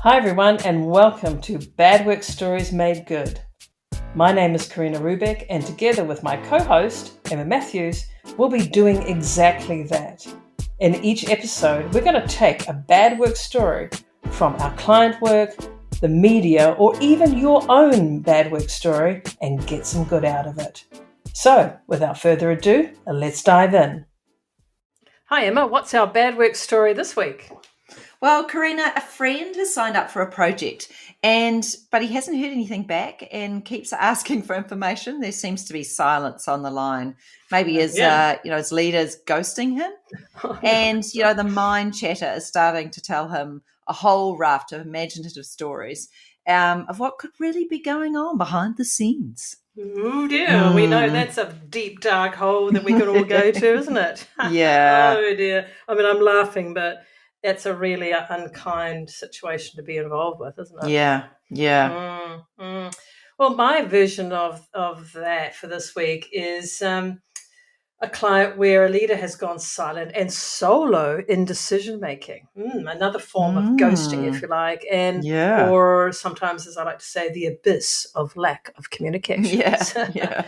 Hi everyone and welcome to Bad Work Stories Made Good. My name is Karina Rubik and together with my co-host Emma Matthews, we'll be doing exactly that. In each episode, we're going to take a bad work story from our client work, the media, or even your own bad work story and get some good out of it. So, without further ado, let's dive in. Hi Emma, what's our bad work story this week? Well, Karina, a friend has signed up for a project, but he hasn't heard anything back and keeps asking for information. There seems to be silence on the line. Maybe his leader's ghosting him, and the mind chatter is starting to tell him a whole raft of imaginative stories of what could really be going on behind the scenes. Oh dear, we know that's a deep, dark hole that we could all go to, isn't it? Yeah. Oh dear. I mean, I'm laughing, but that's a really unkind situation to be involved with, isn't it? Yeah. Well, my version of that for this week is a client where a leader has gone silent and solo in decision making. Another form of ghosting, if you like, or sometimes, as I like to say, the abyss of lack of communication. Yeah.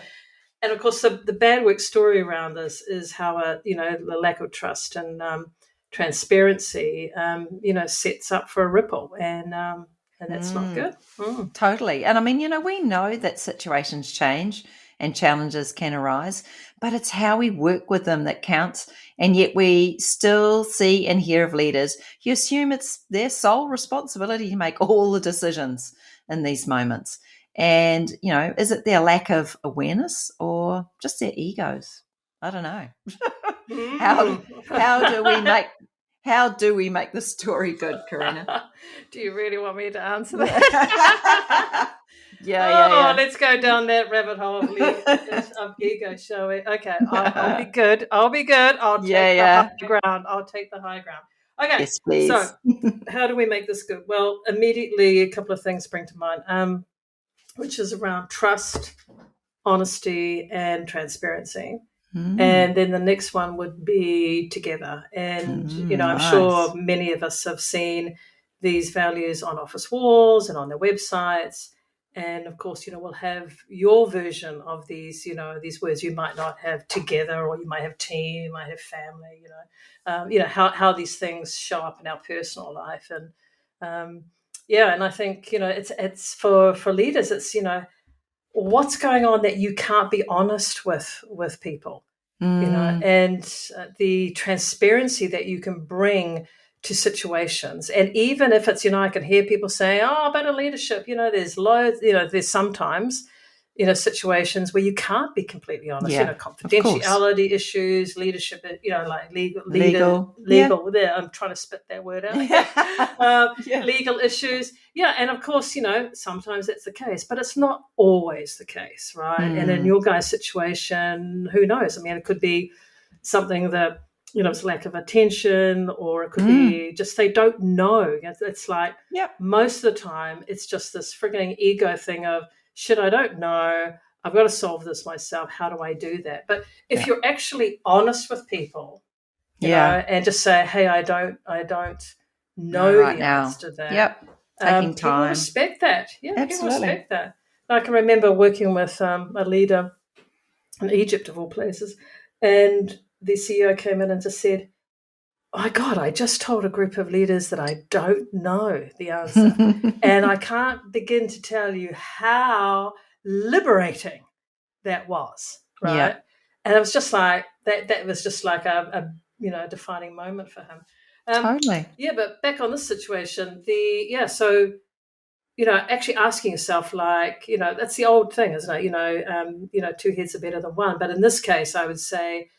And of course, the bad work story around this is how the lack of trust and transparency, sets up for a ripple, and that's not good. Totally. And I mean, we know that situations change and challenges can arise, but it's how we work with them that counts. And yet we still see and hear of leaders who assume it's their sole responsibility to make all the decisions in these moments. And, is it their lack of awareness or just their egos? I don't know. How do we make the story good, Karina? Do you really want me to answer that? Yeah. Let's go down that rabbit hole of ego, shall we? Okay, I'll be good. I'll take the high ground. I'll take the high ground. Okay, yes, please. So how do we make this good? Well, immediately a couple of things spring to mind, which is around trust, honesty, and transparency. And then the next one would be together. And, I'm nice. sure many of us have seen these values on office walls and on their websites. And of course, we'll have your version of these, these words. You might not have together, or you might have team, you might have family, how these things show up in our personal life. And and I think, it's for leaders, it's, what's going on that you can't be honest with people, and the transparency that you can bring to situations. And even if it's, I can hear people saying, better leadership, there's loads, there's sometimes, situations where you can't be completely honest, confidentiality issues, leadership, like legal. There, I'm trying to spit that word out. Legal issues. Yeah. And of course, sometimes that's the case, but it's not always the case, right? And in your guys' situation, who knows? I mean, it could be something that, it's lack of attention, or it could be just they don't know. It's like most of the time, it's just this frigging ego thing of, shit, I don't know. I've got to solve this myself. How do I do that? But if you're actually honest with people, and just say, hey, I don't know the answer to that. Taking time. People respect that. Yeah, absolutely. People respect that. I can remember working with a leader in Egypt, of all places, and the CEO came in and just said, oh my God, I just told a group of leaders that I don't know the answer. And I can't begin to tell you how liberating that was, right? Yeah. And it was just like, that was just like a defining moment for him. Totally. Yeah, but back on this situation, actually asking yourself, like, that's the old thing, isn't it? Two heads are better than one. But in this case, I would say,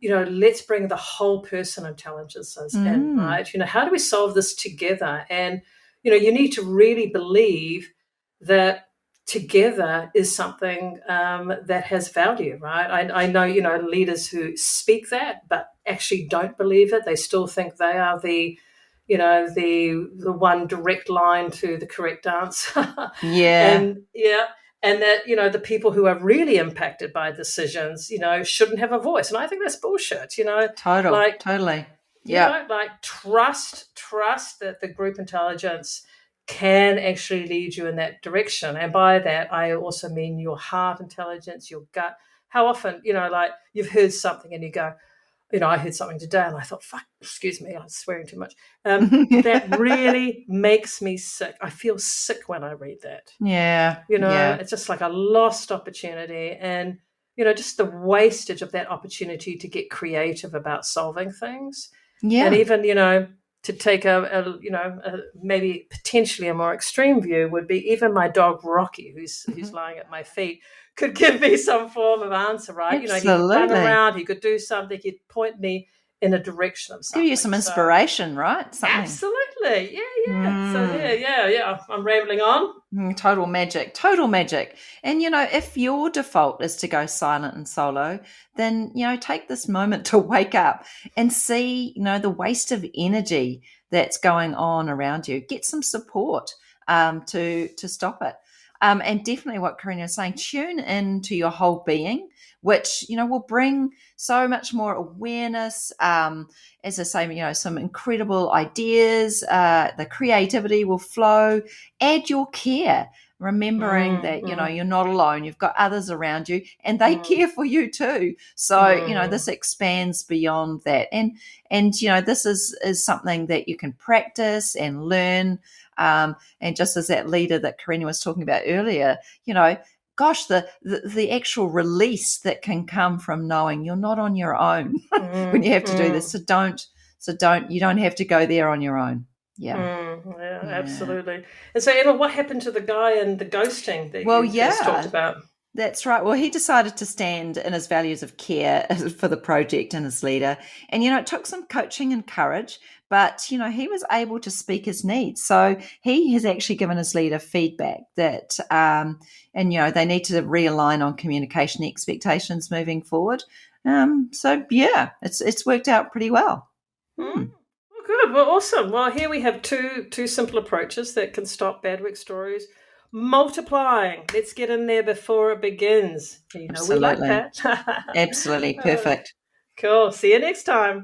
let's bring the whole person intelligences in, right? How do we solve this together? And, you need to really believe that together is something that has value, right? I know, leaders who speak that, but actually don't believe it. They still think they are the one direct line to the correct answer. And that, the people who are really impacted by decisions, shouldn't have a voice. And I think that's bullshit, Totally. Yeah. Like trust that the group intelligence can actually lead you in that direction. And by that, I also mean your heart intelligence, your gut. How often, like you've heard something and you go, I heard something today and I thought, fuck, excuse me, I'm swearing too much. That really makes me sick. I feel sick when I read that. Yeah. It's just like a lost opportunity. And, just the wastage of that opportunity to get creative about solving things. Yeah. And even, to take maybe potentially a more extreme view would be even my dog Rocky, who's lying at my feet, could give me some form of answer, right? Absolutely. He could run around, he could do something, he'd point me in a direction of something. Give you some inspiration, right? Something. Absolutely. Yeah. So yeah. I'm rambling on. Total magic. And, if your default is to go silent and solo, then, take this moment to wake up and see, the waste of energy that's going on around you. Get some support to stop it. And definitely what Karina is saying, tune into your whole being, which, will bring so much more awareness. As I say, some incredible ideas, the creativity will flow. Add your care, remembering that, you're not alone. You've got others around you and they care for you too. So, this expands beyond that. And this is something that you can practice and learn. And just as that leader that Karina was talking about earlier, gosh, the actual release that can come from knowing you're not on your own when you have to do this. You don't have to go there on your own. Yeah. Yeah, absolutely. And so, Emma, what happened to the guy and the ghosting that you just talked about? That's right. Well, he decided to stand in his values of care for the project and his leader. And, it took some coaching and courage, but, he was able to speak his needs. So he has actually given his leader feedback that, they need to realign on communication expectations moving forward. It's worked out pretty well. Well, good. Well, awesome. Well, here we have two simple approaches that can stop bad work stories multiplying. Let's get in there before it begins. Absolutely. We like that. Absolutely. Perfect. Cool. See you next time.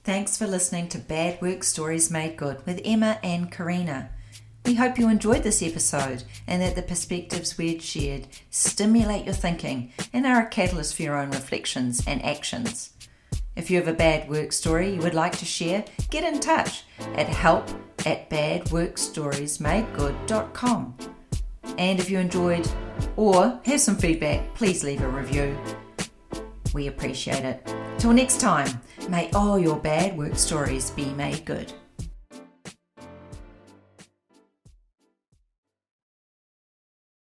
Thanks for listening to Bad Work Stories Made Good with Emma and Karina. We hope you enjoyed this episode and that the perspectives we had shared stimulate your thinking and are a catalyst for your own reflections and actions. If you have a bad work story you would like to share, get in touch at help@badworkstoriesmadegood.com. And if you enjoyed or have some feedback, please leave a review. We appreciate it. Till next time, may all your bad work stories be made good.